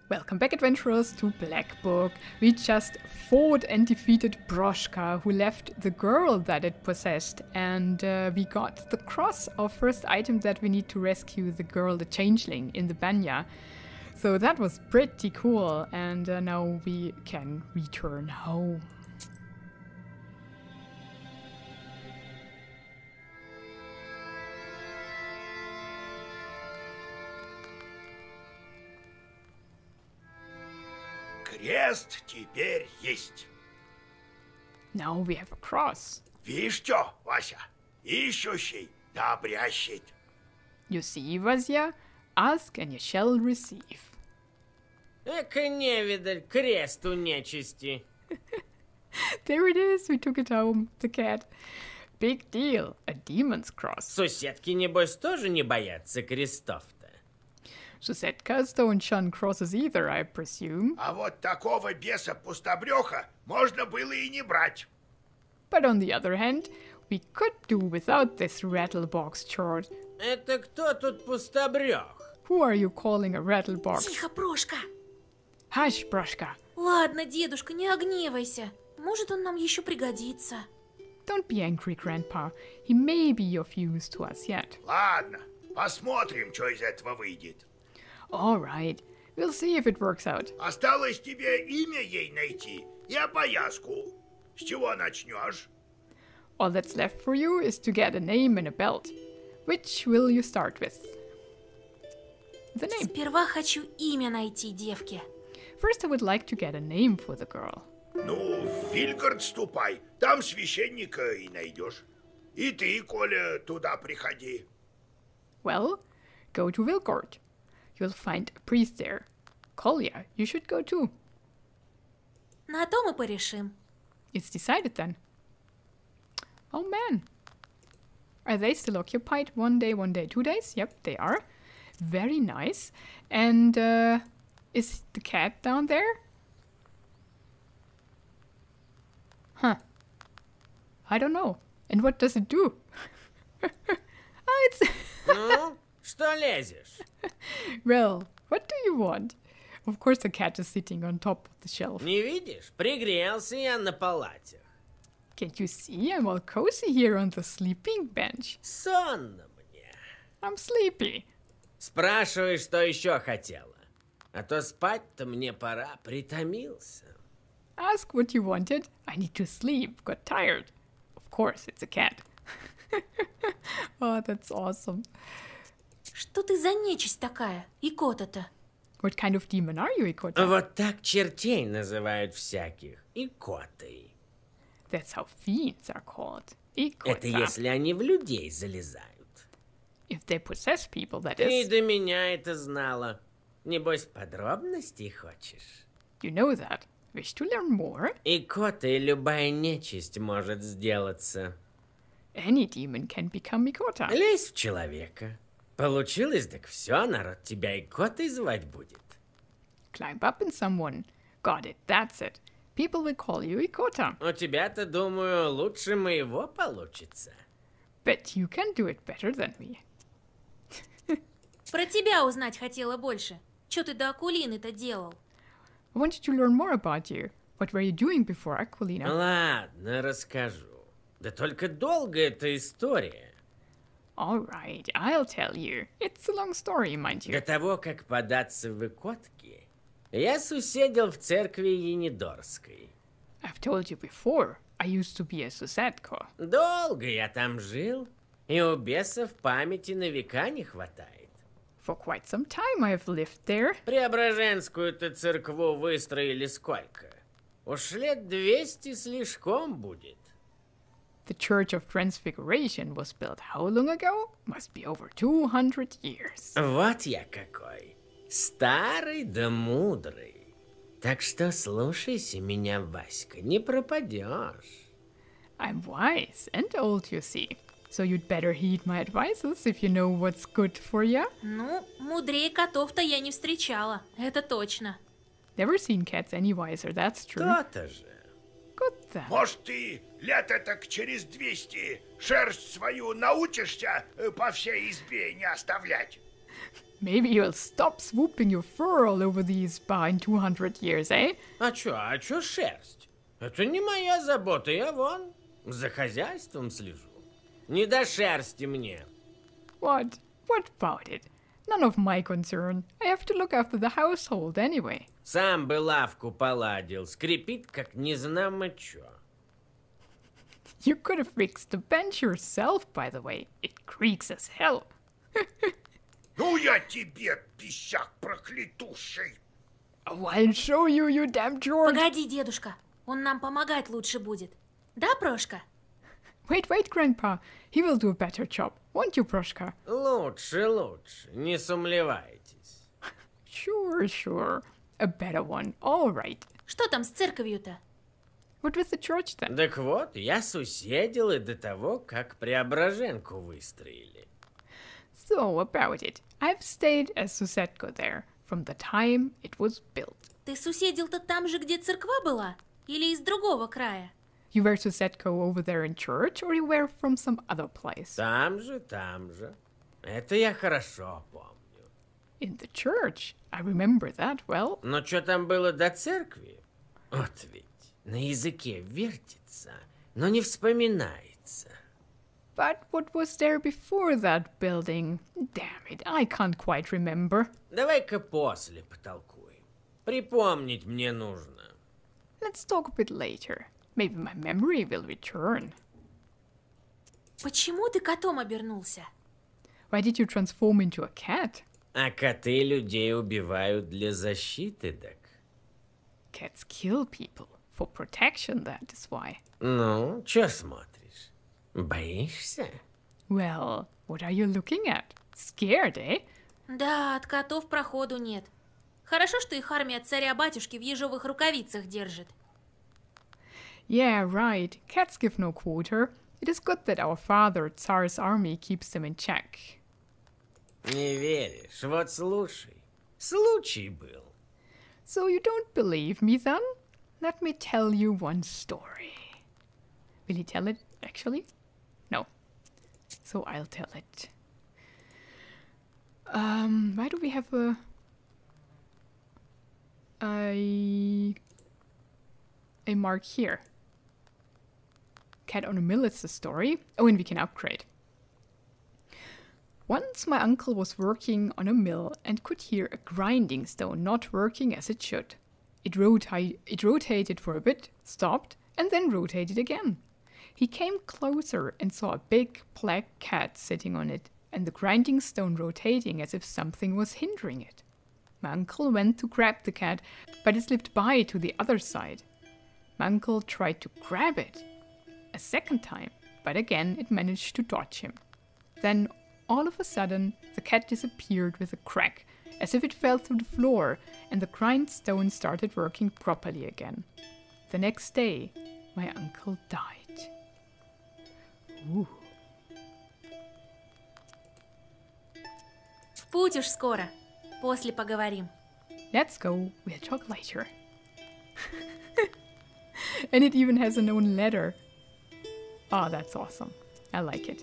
Welcome back, adventurers, to Black Book. We just fought and defeated Morteshka, who left the girl that it possessed, and we got the cross, our first item that we need to rescue the girl, the changeling, in the banya. So that was pretty cool, and now we can return home. Крест теперь есть. Now we have a cross. Видишь что, Вася? Ищущий да обрящет. You see, Vasya? Ask and you shall receive. Эка невидаль, крест у нечисти. There it is, we took it home, the cat. Big deal, a demon's cross. Соседки, небось, тоже не боятся крестов-то. Susetkas don't shun crosses either, I presume. А вот такого беса-пустобреха можно было и не брать. But on the other hand, we could do without this rattlebox, Chort. Это кто тут пустобрех? Who are you calling a rattlebox? Тихо, Прошка. Hush, Broshka. Ладно, дедушка, не огневайся. Может, он нам еще пригодится. Don't be angry, Grandpa. He may be of use to us yet. Ладно, посмотрим, что из этого выйдет. All right, we'll see if it works out. Осталось тебе имя ей найти и опояску. С чего начнешь? All that's left for you is to get a name and a belt. Which will you start with? The name. Сперва хочу имя найти девке. First, I would like to get a name for the girl. Ну, в Wilcord ступай, там священника и найдешь. И ты, Коля, туда приходи. Well, go to Wilcord. You'll find a priest there. Kolya, you should go too. На то мы порешим. It's decided then. Oh man. Are they still occupied? 1 day, 1 day, 2 days? Yep, they are. Very nice. And is the cat down there? Huh. I don't know. And what does it do? It's... Ну, что лезешь? Well, what do you want? Of course the cat is sitting on top of the shelf. Не видишь? Пригрелся я на палатях. Can't you see? I'm all cozy here on the sleeping bench. Сонно мне. I'm sleepy. Спрашивай, что еще хотела. А то спать-то мне пора, притомился. Ask what you wanted. I need to sleep. Got tired. Of course, it's a cat. Oh, that's awesome. Что ты за нечисть такая, икота-то? What kind of demon are you, Ikota? Вот так чертей называют всяких. Икотой. That's how fiends are called. Это Ikota. если они в людей залезают. If they possess people, that Ты is. до меня это знала. Небось, подробностей хочешь? You know that. Wish to learn more? Икотой любая нечисть может сделаться. Any demon can become Ikota. Лезь в человека. Получилось, так все, народ тебя икотой звать будет. Climb up in someone. Got it, that's it. People will call you Ikota. У тебя-то, думаю, лучше моего получится. But you can do it better than me. Про тебя узнать хотела больше. Че ты до Акулины-то делал? I wanted to learn more about you. What were you doing before Aquilina? Ладно, расскажу. Да только долгая эта история. All right, I'll tell you. It's a long story, mind До you. того, как податься в икотки, я суседил в церкви Енидорской. I've told you before, I used to be a Susetko. Долго я там жил, и у бесов памяти на века не хватает. For quite some time I've lived there. Преображенскую-то церкву выстроили сколько? Уж лет 200 слишком будет. The Church of Transfiguration was built how long ago? Must be over 200 years. Вот я какой. Старый да мудрый. Так что слушайся меня, Васька, не пропадешь. I'm wise and old, you see. So you'd better heed my advices if you know what's good for you. Ну, мудрее котов-то я не встречала, это точно. Never seen cats any wiser, that's true. То-то же. Good then. Может, ты лет так через 200 шерсть свою научишься по всей избе не оставлять? Maybe you'll stop swooping your fur all over the Izba in 200 years, eh? А чё шерсть? Это не моя забота, я вон за хозяйством слежу. Не до шерсти мне. What? What about it? None of my concern. I have to look after the household anyway. Сам бы лавку поладил, скрипит, как незнамо чё. You could have fixed the bench yourself, by the way. It creaks as hell. Ну я тебе, писяк проклятущий! Oh, I'll show you, you damn George! Погоди, дедушка, он нам помогать лучше будет. Да, Прошка? Wait, Grandpa. He will do a better job. Won't you, Proshka? Лучше, не сомневайтесь. Sure. A better one. All right. Что там с церковью-то? What with the church then? Так вот, я суседил и до того, как Преображенку выстроили. So, about it. I've stayed as Susetko there from the time it was built. Ты суседил-то там же, где церква была? Или из другого края? You were Susetko over there in church, or you were from some other place? Там же. Это я хорошо помню. In the church. I remember that well. Но что там было до церкви? Вот ведь, на языке вертится, но не вспоминается. But what was there before that building? Damn it, I can't quite remember. Давай-ка после потолкуем. Припомнить мне нужно. Let's talk a bit later. Maybe my memory will return. Почему ты котом обернулся? Why did you transform into a cat? А коты людей убивают для защиты, так? Cats kill people. For protection, that is why. Ну, чё смотришь? Боишься? Well, what are you looking at? Scared, eh? Да, от котов проходу нет. Хорошо, что их армия царя-батюшки в ежовых рукавицах держит. Yeah, right. Cats give no quarter. It is good that our father, Tsar's army, keeps them in check. Не веришь? Вот слушай. Случай был. So you don't believe me then? Let me tell you one story. Will he tell it, actually? No. So I'll tell it. Why do we have a mark here? Cat on a mill is the story. Oh, and we can upgrade. Once my uncle was working on a mill and could hear a grinding stone not working as it should. It rotated for a bit, stopped, and then rotated again. He came closer and saw a big black cat sitting on it, and the grinding stone rotating as if something was hindering it. My uncle went to grab the cat, but it slipped by to the other side. My uncle tried to grab it a second time, but again it managed to dodge him. Then, all of a sudden, the cat disappeared with a crack, as if it fell through the floor, and the grindstone started working properly again. The next day, my uncle died. Ooh. В путь уж скоро. После поговорим. Let's go, we'll talk later. And it even has an own letter. Oh, that's awesome. I like it.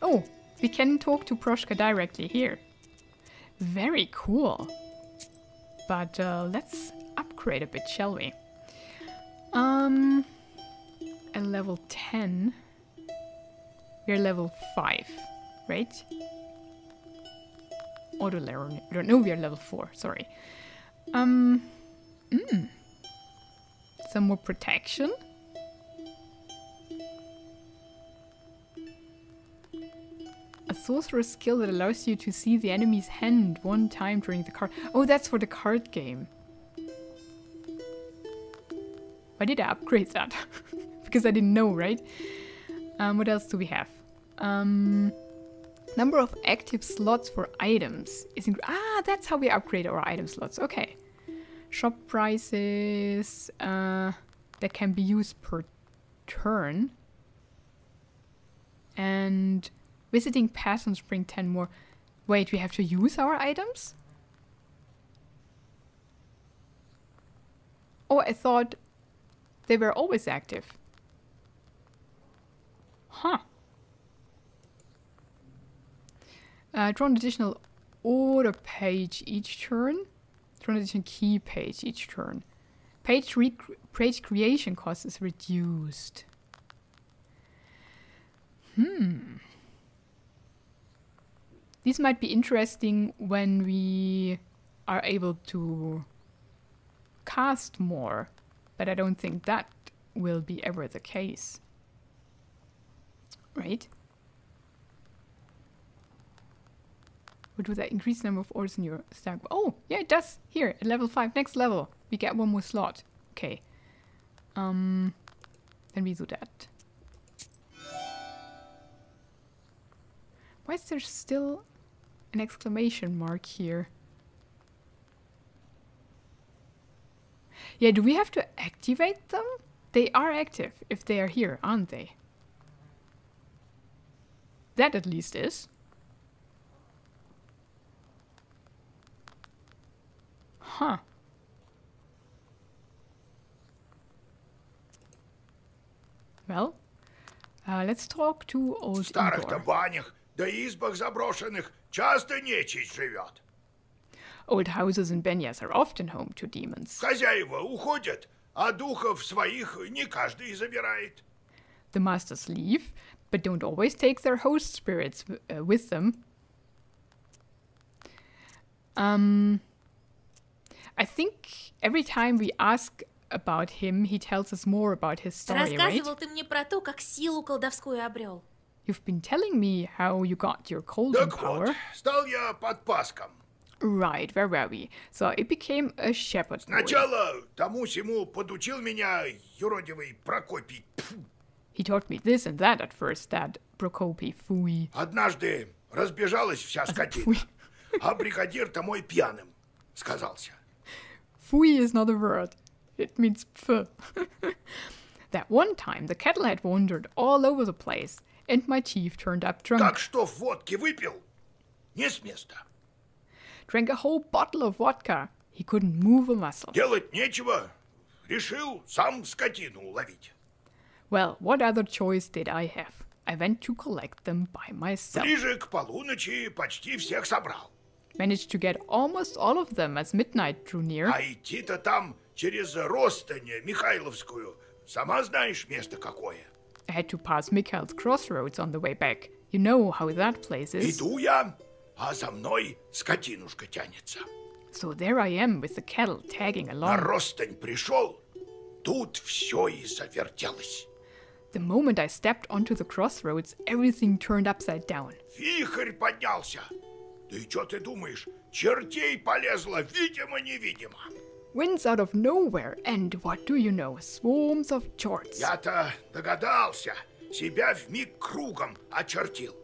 Oh, we can talk to Proshka directly here. Very cool. But let's upgrade a bit, shall we? At level 10, we're level 5, right? Auto level. No, we are level 4. Sorry. Some more protection. A sorcerer's skill that allows you to see the enemy's hand one time during the card. Oh, that's for the card game. Why did I upgrade that? Because I didn't know, right? What else do we have? Number of active slots for items is that's how we upgrade our item slots. Okay. Shop prices that can be used per turn. And visiting peasants bring 10 more. Wait, we have to use our items? Oh, I thought they were always active. Huh. Draw an additional or a page each turn. Transition key page each turn. Page creation cost is reduced. These might be interesting when we are able to cast more, but I don't think that will be ever the case. Right? Or do that increase the number of orders in your stack? Oh, yeah, it does. Here, at level 5, next level, we get one more slot. Okay. Then we do that. Why is there still an exclamation mark here? Yeah, do we have to activate them? They are active if they are here, aren't they? That at least is. Huh. Well, let's talk to old В старых-то Igor. банях, да избах заброшенных часто нечисть живет. Old houses and banyas are often home to demons. Хозяева уходят, а духов своих не каждый забирает. The masters leave, but don't always take their host spirits with them. I think every time we ask about him, he tells us more about his story, right? Рассказывал ты мне про то, как силу колдовскую обрел. You've been telling me how you got your golden Так power. вот, стал я подпаском. Right, where were we? So it became a shepherd boy. Сначала тому-сему подучил меня юродивый Прокопий. Тьфу. He taught me this and that at first, that Prokopy Fui. Однажды разбежалась вся скотина, Фуй. а бригадир-то мой пьяным сказался. Fui is not a word. It means pf. That one time the cattle had wandered all over the place, and my chief turned up drunk. Так что водки выпил, не с места. Drank a whole bottle of vodka. He couldn't move a muscle. Делать нечего, решил сам скотину ловить. Well, what other choice did I have? I went to collect them by myself. Ближе к полуночи почти всех собрал. Managed to get almost all of them as midnight drew near. А идти-то там через Ростань Михайловскую, сама знаешь место какое. I had to pass Mikhails Crossroads on the way back. You know how that place is. Иду я, а за мной скотинушка тянется. So there I am with the cattle tagging На along. Ростань пришел, тут все и завертелось. The moment I stepped onto the crossroads, everything turned upside down. Вихрь поднялся. Да и что ты думаешь, чертей полезло, видимо-невидимо. Winds out of nowhere, and what do you know? Swarms of chorts. Я-то догадался, себя вмиг кругом очертил.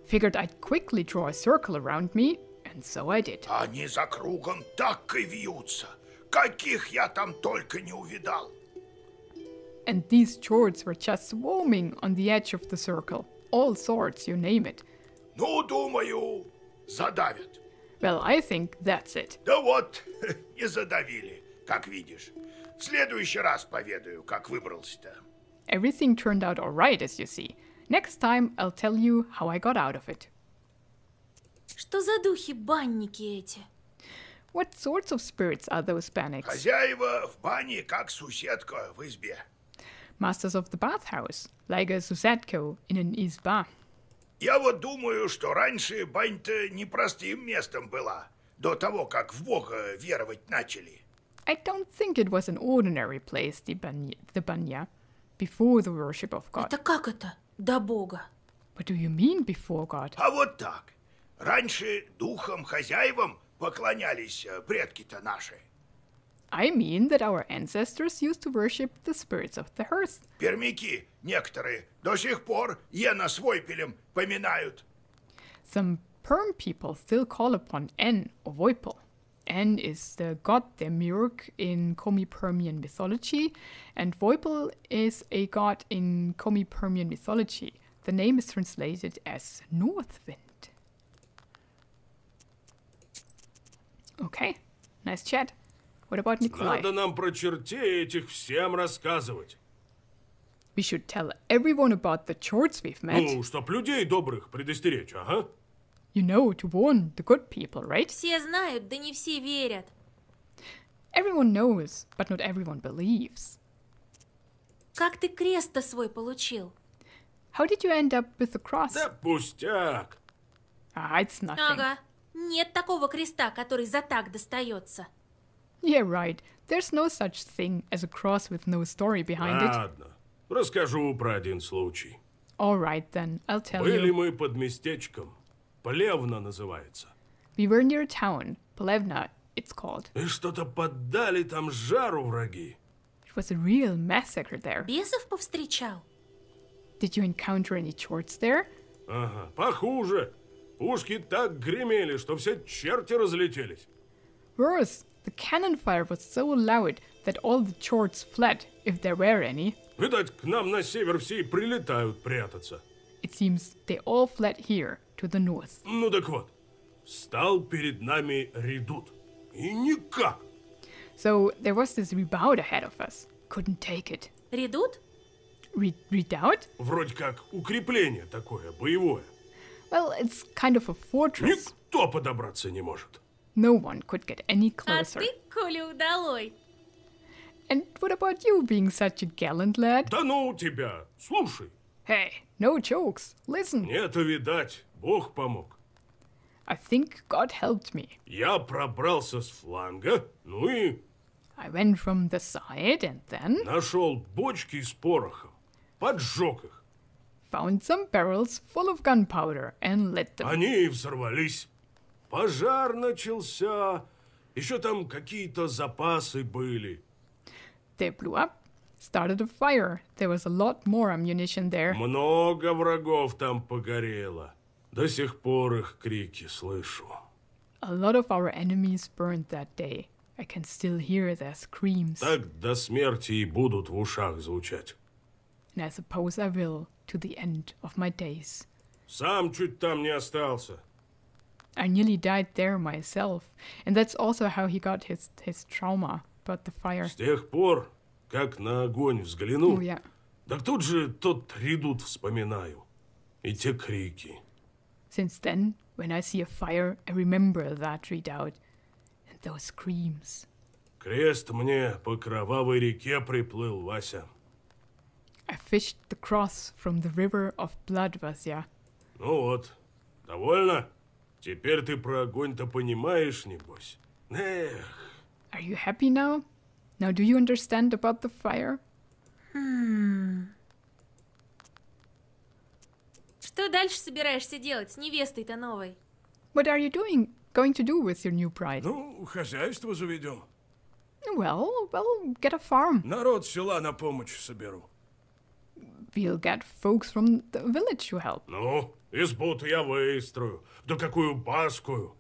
Figured I'd quickly draw a circle around me, and so I did. А они за кругом так и вьются, каких я там только не увидал. And these chorts were just swarming on the edge of the circle. All sorts, you name it. Ну, думаю, задавят. Well, I think that's it. Да вот, не задавили, как видишь. В следующий раз поведаю, как выбрался-то. Everything turned out alright, as you see. Next time, I'll tell you how I got out of it. Что за духи-банники эти? What sorts of spirits are those panics? Хозяева в бане, как суседка в избе. Masters of the bathhouse, like a susetko in an Izba. Я вот думаю, что раньше бань-то непростым местом была, до того, как в Бога веровать начали. I don't think it was an ordinary place, the banya, before the worship of God. Это как это? До Бога. What do you mean before God? А вот так. Раньше духам-хозяевам поклонялись предки-то наши. I mean that our ancestors used to worship the spirits of the hearth. Пермяки некоторые до сих пор Ена с Войпелем поминают. Some Perm people still call upon En or Voipel. En is the god Demiurg in Komi-Permian mythology, and Voipel is a god in Komi-Permian mythology. The name is translated as North Wind. Okay, nice chat. What about Nikolai? Надо нам про чертей этих всем рассказывать. We should tell everyone about the Chorts we've met. Ну, чтоб людей добрых предостеречь, ага. You know, to warn the good people, right? Все знают, да не все верят. Everyone knows, but not everyone believes. Как ты крест-то свой получил? How did you end up with the cross? Да пустяк. Ah, it's nothing. Ага. Нет такого креста, который за так достается. Yeah, right. There's no such thing as a cross with no story behind it. Ладно, расскажу про один случай. All right, then. I'll tell Были you. мы под местечком. Плевна называется. We were near a town. Plevna, it's called. И что-то поддали там жару враги. It was a real massacre there. Бесов повстречал? Did you encounter any Chorts there? Ага, похуже. Пушки так гремели, что все черти разлетелись. Worse, the cannon fire was so loud that all the Chorts fled, if there were any. Видать, к нам на север все и прилетают прятаться. It seems they all fled here, to the north. Ну так вот, стал перед нами редут. И никак. So there was this redoubt ahead of us. Couldn't take it. Редут? Redoubt? Вроде как укрепление такое, боевое. Well, it's kind of a fortress. Никто подобраться не может. No one could get any А closer. ты, Коля, удалой. And what about you being such a gallant lad? Да ну тебя, слушай. Hey, no jokes. Listen, Мне-то, видать, Бог помог. I think God helped me. Я пробрался с фланга, ну и I went from the side and then нашел бочки с порохом. Поджег их. found some barrels full of gunpowder and lit them. Они и взорвались. Пожар начался. Еще там какие-то запасы были. They blew up, started a fire. There was a lot more ammunition there. Много врагов там погорело. До сих пор их крики слышу. A lot of our enemies burned that day. I can still hear their screams. Так до смерти и будут в ушах звучать. And I suppose I will to the end of my days. Сам чуть там не остался. I nearly died there myself. And that's also how he got his trauma about the fire. С тех пор, как на огонь взглянул, Oh, yeah. так тут же тот редут вспоминаю. И те крики. Since then, when I see a fire, I remember that redoubt and those screams. Крест мне по кровавой реке приплыл, Вася. I fished the cross from the river of blood, Vasya. Ну вот, довольно? Теперь ты про огонь-то понимаешь, небось? Эх, Are you happy now? Now do you understand about the fire? Что дальше собираешься делать с невестой-то новой? What are you going to do with your new bride? ну, хозяйство заведем. Well, get a farm. Народ села на помощь соберу. We'll get folks from the village to help. Ну, избу-то я выстрою. Да какую баскую.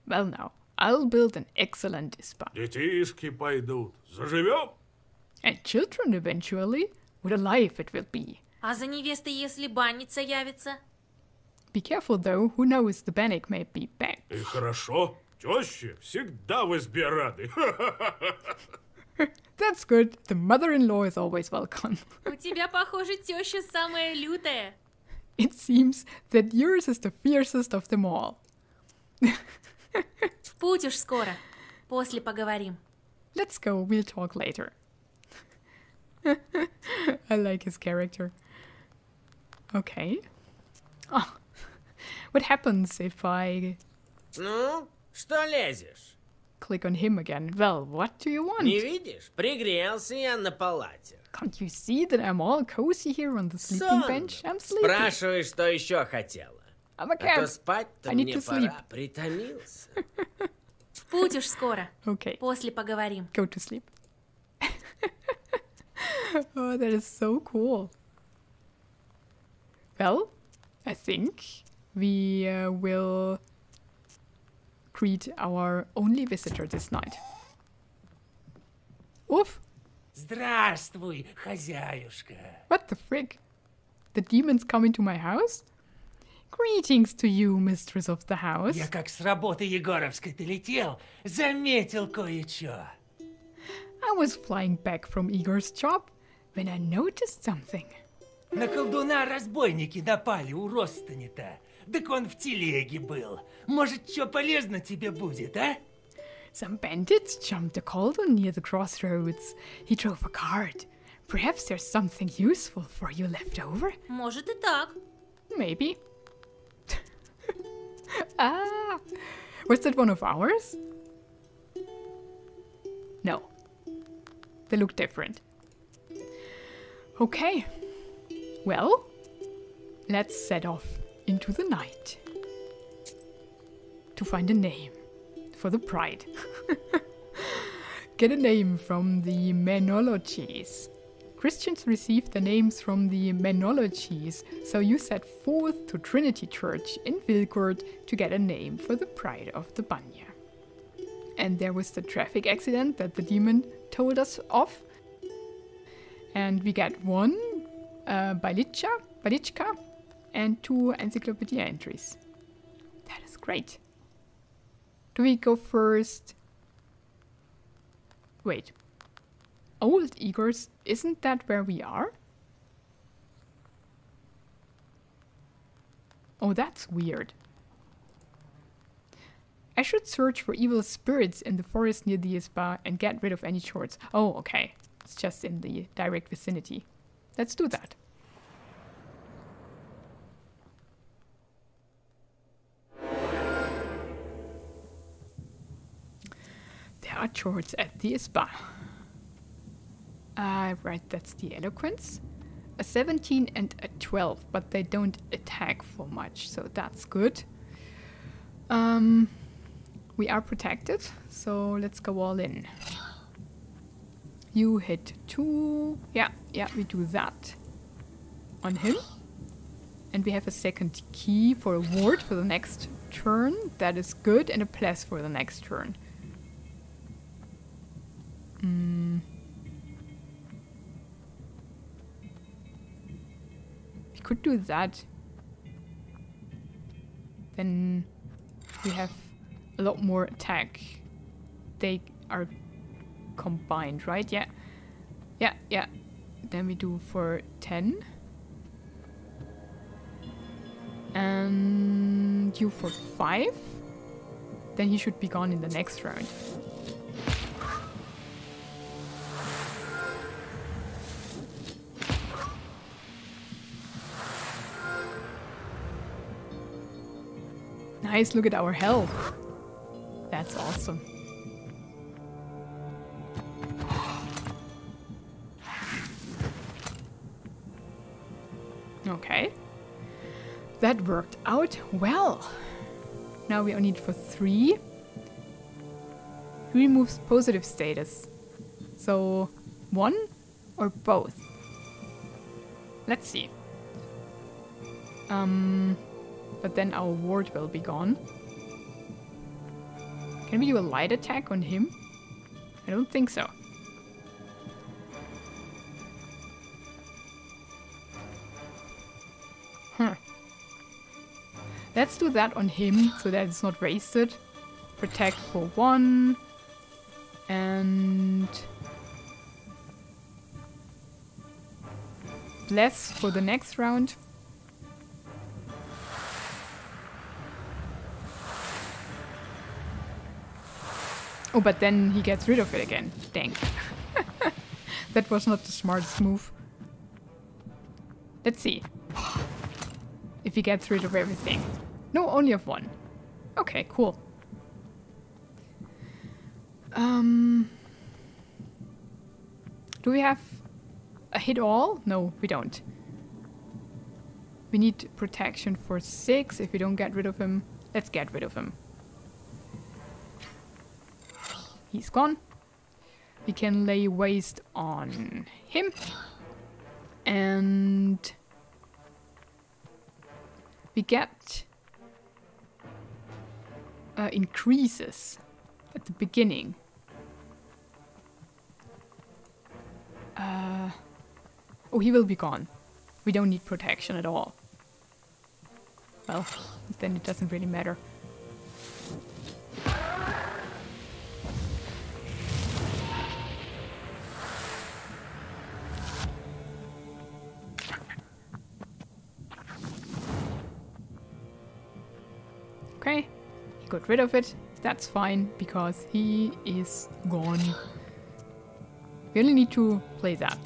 Well, now, I'll build an excellent Izba. Детишки пойдут. Заживем? And children eventually. What a life it will be. А за невестой, если банница явится? Be careful though, who knows, the bannock may be back. И хорошо. Тещи всегда в избе рады. That's good. The mother-in-law is always welcome. У тебя, похоже, теща самая лютая. It seems that yours is the fiercest of them all. В путь уж скоро. После поговорим. Let's go, we'll talk later. I like his character. Okay. Oh. What happens if I Ну, что лезешь? click on him again? Well, what do you want? Не видишь? Пригрелся я на палате. Can't you see that I'm all cozy here on the sleeping bench? I'm sleeping. Спрашивай, что еще хотела. I'm a А то cat. спать-то I need мне to sleep. пора. Притомился. В путь уж скоро. Okay, После поговорим. go to sleep. Oh, that is so cool. Well, I think we will greet our only visitor this night. Oof! Здравствуй, хозяюшка. What the frick? The demons come into my house? Greetings to you, mistress of the house. Я как с работы Егоровской-то летел, заметил кое-что. I was flying back from Igor's job when I noticed something. На колдуна разбойники напали у Ростани-то. Так он в телеге был. Может, что полезно тебе будет, а? Some bandits jumped a cauldron near the crossroads. He drove a cart. Perhaps there's something useful for you left over? Может и так. Maybe. Ah! Was that one of ours? No. They look different. Okay. Well, let's set off into the night to find a name for the bride. Get a name from the menologies. Christians received their names from the menologies, so you set forth to Trinity Church in Wilcord to get a name for the bride of the Banya. And there was the traffic accident that the demon told us of. And we get one bailichka, and 2 encyclopedia entries. That is great. Do we go first? Wait. Old Igor's, isn't that where we are? Oh, that's weird. I should search for evil spirits in the forest near the Izba and get rid of any Chorts. Oh, okay. It's just in the direct vicinity. Let's do that. There are Chorts at the Izba. Right, that's the eloquence. A 17 and a 12, but they don't attack for much, so that's good. We are protected, so let's go all in. You hit 2. Yeah, we do that on him. And we have a second key for a ward for the next turn. That is good, and a plus for the next turn. We could do that. Then we have a lot more attack. They are combined, right? Yeah. Then we do for 10. And you for 5. Then he should be gone in the next round. Nice, look at our health. That's awesome. Okay. That worked out well. Now we only need for 3. He removes positive status. So 1 or both? Let's see. But then our ward will be gone. Can we do a light attack on him? I don't think so. Let's do that on him so that it's not wasted. Protect for 1. And bless for the next round. Oh, but then he gets rid of it again. Dang. That was not the smartest move. Let's see if he gets rid of everything. No, only of 1. Okay, cool. Do we have a hit all? No, we don't. We need protection for 6. If we don't get rid of him, let's get rid of him. He's gone. We can lay waste on him. And we get increases at the beginning. Oh, he will be gone. We don't need protection at all. Well, then it doesn't really matter. Okay, he got rid of it. That's fine, because he is gone. We only need to play that.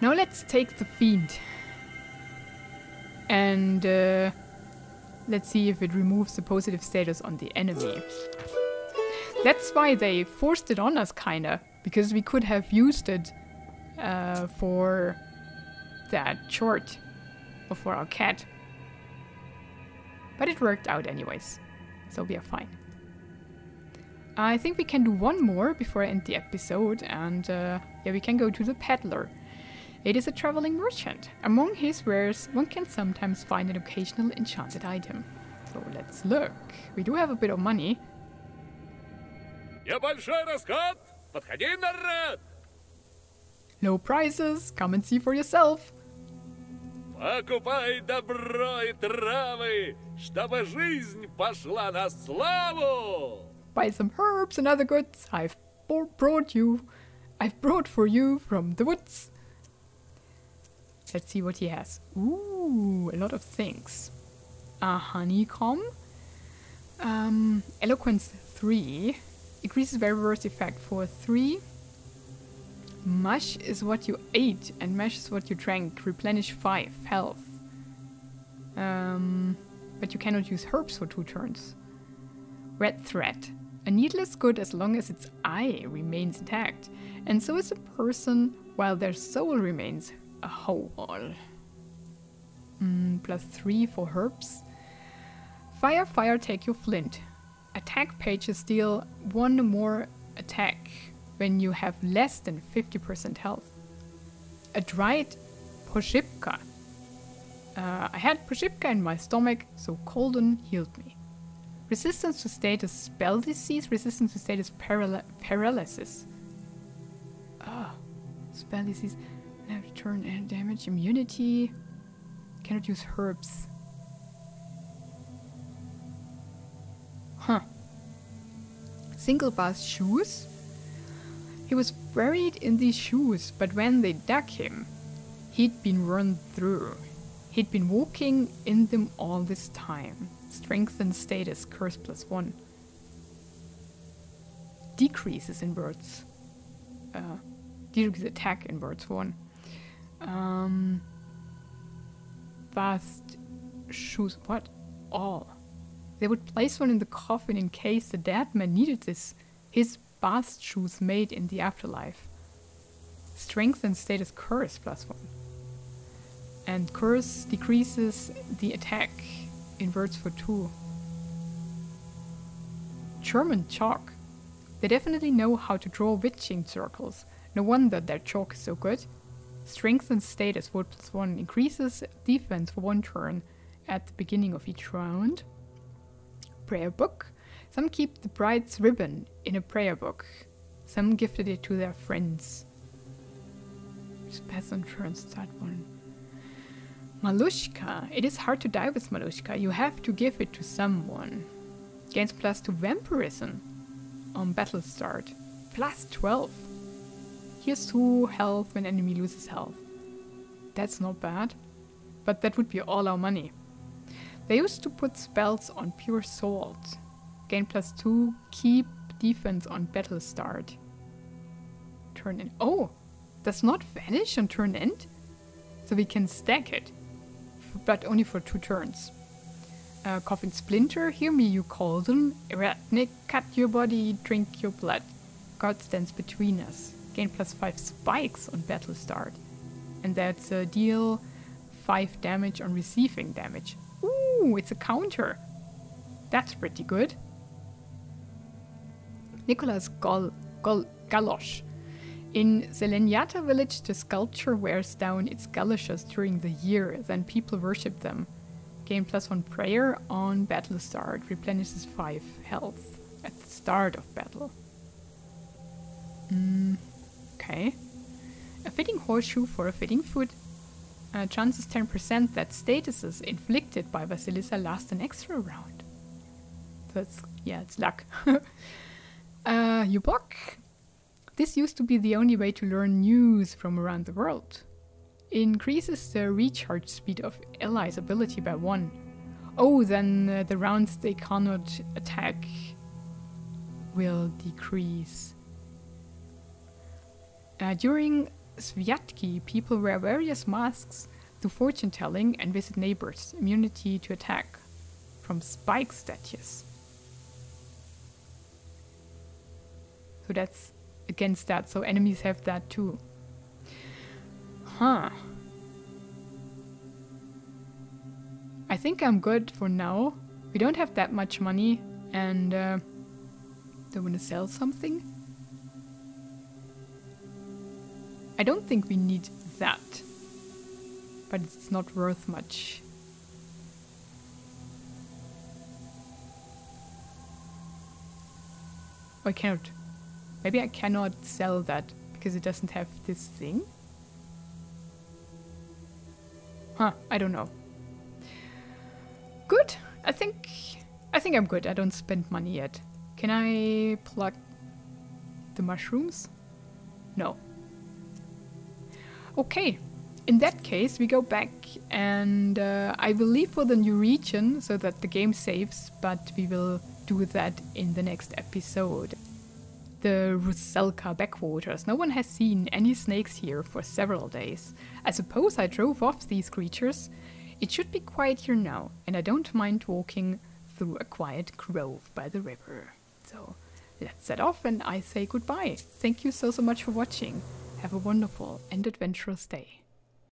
Now let's take the fiend. And let's see if it removes the positive status on the enemy. That's why they forced it on us, kinda. Because we could have used it for that chort. Or for our cat. But it worked out anyways. So we are fine. I think we can do one more before I end the episode. And yeah, we can go to the peddler. It is a traveling merchant. Among his wares, one can sometimes find an occasional enchanted item. So let's look. We do have a bit of money. Небольшой расход. Подходи, народ. Low prices. Come and see for yourself. Покупай добро и травы, чтобы жизнь пошла на славу. Buy some herbs and other goods I've brought for you from the woods. Let's see what he has. Ooh, a lot of things. A honeycomb. Eloquence 3. Increases very worse effect for 3. Mush is what you ate and mash is what you drank. Replenish 5 health. But you cannot use herbs for 2 turns. Red thread. A needle is good as long as its eye remains intact. And so is a person while their soul remains a whole. Plus 3 for herbs. Fire, take your flint. Attack pages deal 1 more attack when you have less than 50% health. A dried poshipka. I had poshipka in my stomach, so Cherdyn healed me. Resistance to status spell disease, resistance to status paralysis. Spell disease. Now return and damage, immunity. Cannot use herbs. Huh. Single bast shoes. He was buried in these shoes, but when they dug him, he'd been run through. He'd been walking in them all this time. Strength and status, curse +1. Decreases in words. Decreases attack in words 1. Bast shoes. What? All. They would place one in the coffin in case the dead man needed this. His bast shoes made in the afterlife. Strength and status curse +1. And curse decreases the attack in words for 2. German chalk. They definitely know how to draw witching circles. No wonder their chalk is so good. Strength and status word +1 increases defense for 1 turn at the beginning of each round. Prayer book. Some keep the bride's ribbon in a prayer book. Some gifted it to their friends. Just pass on turns, start 1. Malushka. It is hard to die with Malushka. You have to give it to someone. Gains +2 vampirism on battle start. +12. Here's 2 health when enemy loses health. That's not bad. But that would be all our money. They used to put spells on pure salt. Gain +2, keep defense on battle start. Turn end. Oh! Does not vanish on turn end? So we can stack it. But only for 2 turns. Coffin Splinter, hear me you Cherdyn. Erratnik, cut your body, drink your blood. God stands between us. Gain +5 spikes on battle start. And that's deal 5 damage on receiving damage. Ooh, it's a counter. That's pretty good. Nicholas Galosh. In Zelenyatta village, the sculpture wears down its galoshes during the year, then people worship them. Gain +1 prayer on battle start, replenishes 5 health at the start of battle. Okay. A fitting horseshoe for a fitting foot. Chances 10% that statuses inflicted by Vasilisa last an extra round. That's, yeah, it's luck. Yubok. This used to be the only way to learn news from around the world. It increases the recharge speed of allies' ability by 1. Oh, then the rounds they cannot attack will decrease. During Sviatki, people wear various masks to fortune telling and visit neighbors. Immunity to attack from spike statues. So that's against that, so enemies have that too. Huh. I think I'm good for now. We don't have that much money, and do I want to sell something? I don't think we need that, but it's not worth much. Oh, I cannot. Maybe I cannot sell that because it doesn't have this thing? Huh, I don't know. Good. I think I'm good. I don't spend money yet. Can I pluck the mushrooms? No. Okay. In that case, we go back and I will leave for the new region so that the game saves, but we will do that in the next episode. The Ruselka backwaters. No one has seen any snakes here for several days. I suppose I drove off these creatures. It should be quiet here now, and I don't mind walking through a quiet grove by the river. So let's set off and I say goodbye. Thank you so much for watching. Have a wonderful and adventurous day.